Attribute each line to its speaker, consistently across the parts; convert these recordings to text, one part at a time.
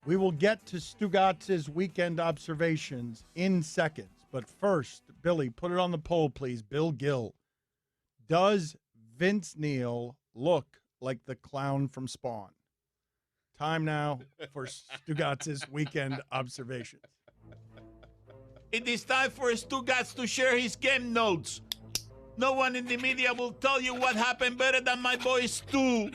Speaker 1: We will get to Stugotz's weekend observations in seconds. But first, Billy, put it on the poll, please. Bill Gill. Does Vince Neil look like the clown from Spawn? Time now for Stugotz's weekend observations.
Speaker 2: It is time for Stugotz to share his game notes. No one in the media will tell you what happened better than my boy Stu.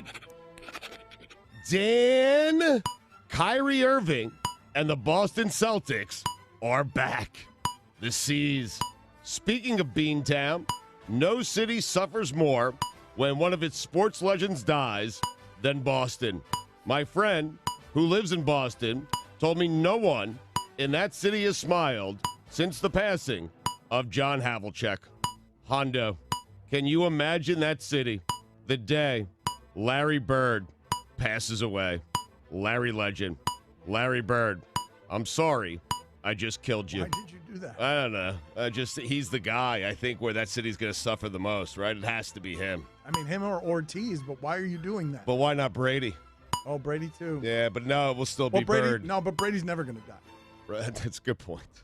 Speaker 3: Dan, Kyrie Irving, and the Boston Celtics are back. The C's. Speaking of Beantown, no city suffers more when one of its sports legends dies than Boston. My friend, who lives in Boston, told me no one in that city has smiled since the passing of John Havlicek. Hondo, can you imagine that city the day Larry Bird passes away? Larry legend. Larry Bird, I'm sorry, I just killed you.
Speaker 1: Why did you do that?
Speaker 3: I don't know. He's the guy, I think, where that city's going to suffer the most, right? It has to be him.
Speaker 1: I mean, him or Ortiz, but why are you doing that?
Speaker 3: But why not Brady?
Speaker 1: Oh, Brady, too.
Speaker 3: Yeah, but no, it will still be
Speaker 1: Brady,
Speaker 3: Bird.
Speaker 1: No, but Brady's never going to die.
Speaker 3: Right, that's a good point.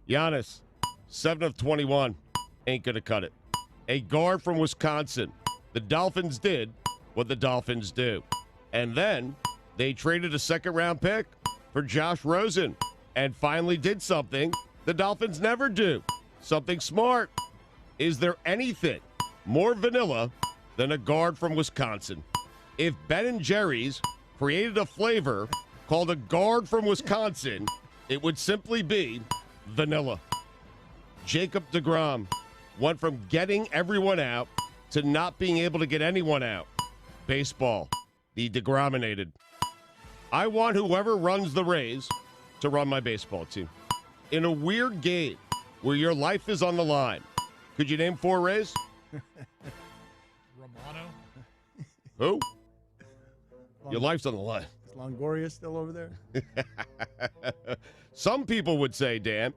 Speaker 3: Giannis, 7 of 21, ain't going to cut it. A guard from Wisconsin. The Dolphins did what the Dolphins do. And then they traded a second-round pick for Josh Rosen and finally did something the Dolphins never do. Something smart. Is there anything more vanilla than a guard from Wisconsin? If Ben & Jerry's created a flavor called a guard from Wisconsin, it would simply be vanilla. Jacob deGrom went from getting everyone out to not being able to get anyone out. Baseball, the degrominated. I want whoever runs the Rays to run my baseball team. In a weird game where your life is on the line, could you name 4 Rays?
Speaker 4: Romano?
Speaker 3: Who? Your life's on the line.
Speaker 1: Is Longoria still over there?
Speaker 3: Some people would say, Dan,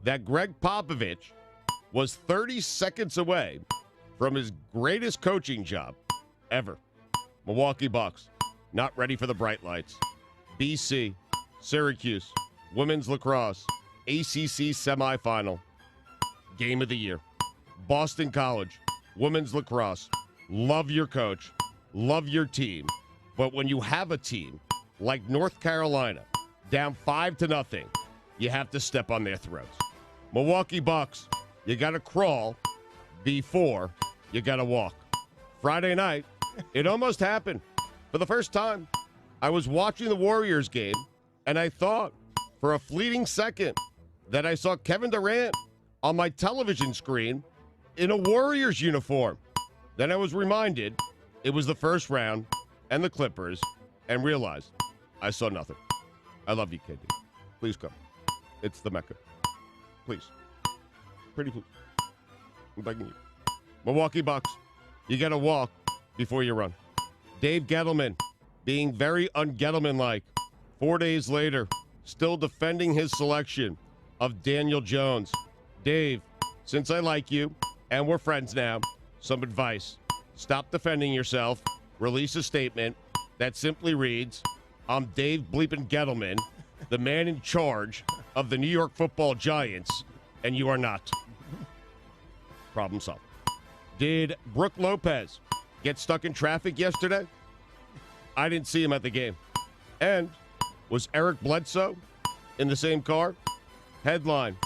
Speaker 3: that Greg Popovich was 30 seconds away from his greatest coaching job ever. Milwaukee Bucks, not ready for the bright lights. BC, Syracuse, women's lacrosse, ACC semifinal, game of the year. Boston College, women's lacrosse, love your coach, love your team. But when you have a team like North Carolina, down 5-0, you have to step on their throats. Milwaukee Bucks, you got to crawl before you got to walk. Friday night, it almost happened. For the first time, I was watching the Warriors game, and I thought for a fleeting second that I saw Kevin Durant on my television screen in a Warriors uniform. Then I was reminded it was the first round and the Clippers, and realized I saw nothing. I love you, KD. Please come. It's the Mecca. Please. Pretty please. I'm begging you. Milwaukee Bucks, you got to walk before you run. Dave Gettleman, being very un-Gettleman-like. 4 days later, still defending his selection of Daniel Jones. Dave, since I like you, and we're friends now, some advice. Stop defending yourself. Release a statement that simply reads, I'm Dave bleeping Gettleman, the man in charge of the New York Football Giants, and you are not. Problem solved. Did Brooke Lopez get stuck in traffic yesterday? I didn't see him at the game. And was Eric Bledsoe in the same car? Headline,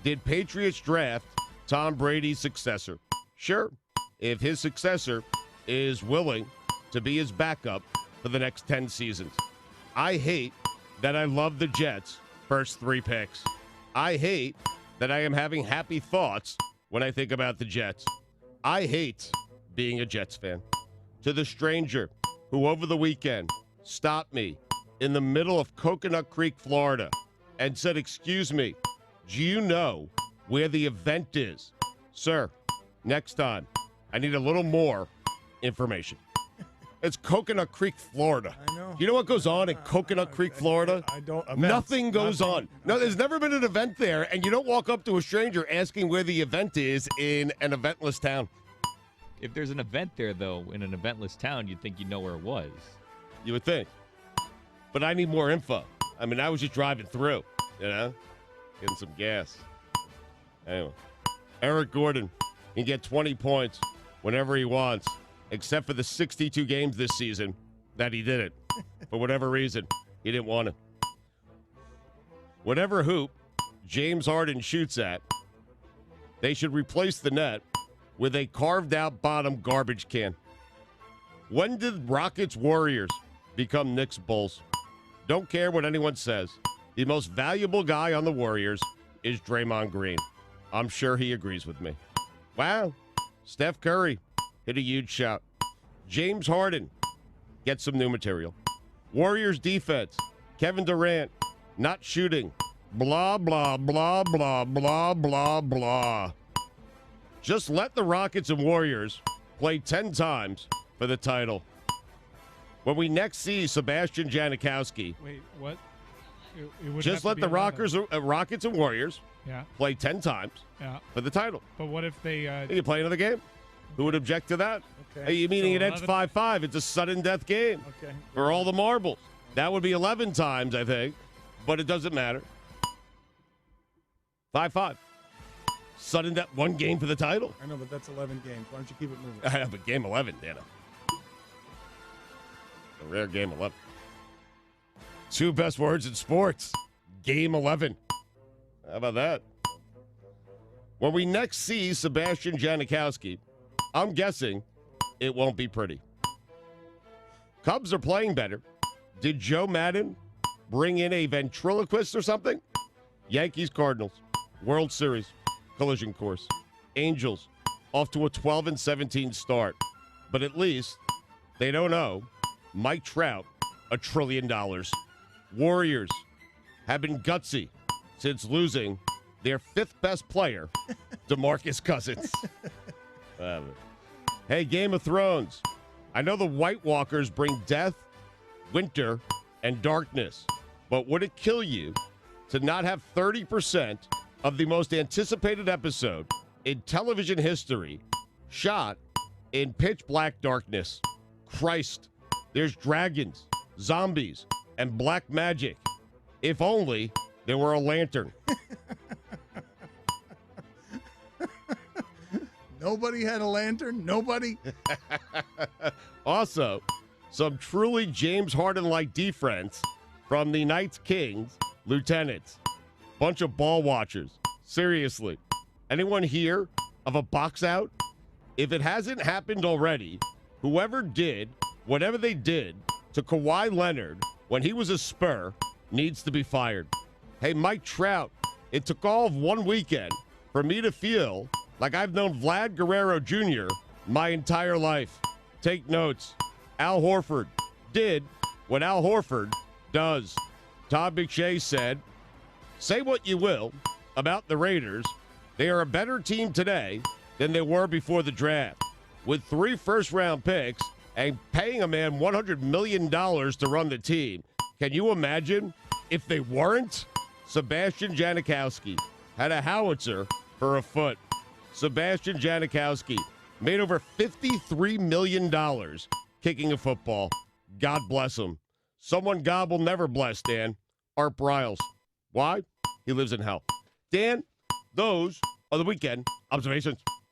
Speaker 3: did Patriots draft Tom Brady's successor? Sure, if his successor is willing to be his backup for the next 10 seasons. I hate that I love the Jets' first 3 picks. I hate that I am having happy thoughts when I think about the Jets. I hate being a Jets fan. To the stranger who over the weekend stopped me in the middle of Coconut Creek, Florida, and said, excuse me, do you know where the event is? Sir, next time, I need a little more information. It's Coconut Creek, Florida.
Speaker 1: I know.
Speaker 3: You know what goes on in Coconut Creek, Florida?
Speaker 1: I don't. Events.
Speaker 3: Nothing goes on. No,
Speaker 1: Nothing.
Speaker 3: there's never been an event there, and you don't walk up to a stranger asking where the event is in an eventless town.
Speaker 4: If there's an event there, though, in an eventless town, you'd think you know where it was.
Speaker 3: You would think. but I need more info. I mean, I was just driving through, getting some gas. Anyway, Eric Gordon can get 20 points whenever he wants, except for the 62 games this season that he didn't. For whatever reason, he didn't want to. Whatever hoop James Harden shoots at, they should replace the net with a carved-out bottom garbage can. When did Rockets Warriors become Knicks Bulls? Don't care what anyone says. The most valuable guy on the Warriors is Draymond Green. I'm sure he agrees with me. Wow. Steph Curry hit a huge shot. James Harden gets some new material. Warriors defense. Kevin Durant not shooting. Blah, blah, blah, blah, blah, blah, blah. Just let the Rockets and Warriors play 10 times for the title. When we next see Sebastian Janikowski.
Speaker 4: Wait, what? It would
Speaker 3: just let the Rockets and Warriors play 10 times for the title.
Speaker 4: But what if they...
Speaker 3: you play another game? Who would object to that?
Speaker 1: Okay.
Speaker 3: Hey, meaning
Speaker 4: So
Speaker 3: it ends 5-5. It's a sudden death game for all the marbles. That would be 11 times, I think, but it doesn't matter. 5-5. Sudden death, one game for the title.
Speaker 1: I know, but that's 11 games. Why don't you keep it moving?
Speaker 3: I have a game 11, Dana. A rare game 11. Two best words in sports. Game 11. How about that? When we next see Sebastian Janikowski, I'm guessing it won't be pretty. Cubs are playing better. Did Joe Madden bring in a ventriloquist or something? Yankees, Cardinals, World Series, collision course. Angels off to a 12-17 start. But at least they don't owe Mike Trout $1 trillion. Warriors have been gutsy since losing their fifth best player, DeMarcus Cousins. Hey, Game of Thrones. I know the White Walkers bring death, winter, and darkness, but would it kill you to not have 30% of the most anticipated episode in television history shot in pitch black darkness? Christ, there's dragons, zombies, and black magic. If only there were a lantern.
Speaker 1: Nobody had a lantern? Nobody?
Speaker 3: Also, some truly James Harden-like defense from the Knights Kings lieutenants. Bunch of ball watchers. Seriously. Anyone here of a box out? If it hasn't happened already, whoever did whatever they did to Kawhi Leonard when he was a Spur needs to be fired. Hey, Mike Trout, it took all of one weekend for me to feel like I've known Vlad Guerrero Jr. my entire life. Take notes. Al Horford did what Al Horford does. Todd McShay said, say what you will about the Raiders. They are a better team today than they were before the draft. With 3 first-round picks and paying a man $100 million to run the team. Can you imagine if they weren't? Sebastian Janikowski had a howitzer for a foot. Sebastian Janikowski made over $53 million kicking a football. God bless him. Someone God will never bless, Dan. Art Briles. Why? He lives in hell. Dan, those are the weekend observations.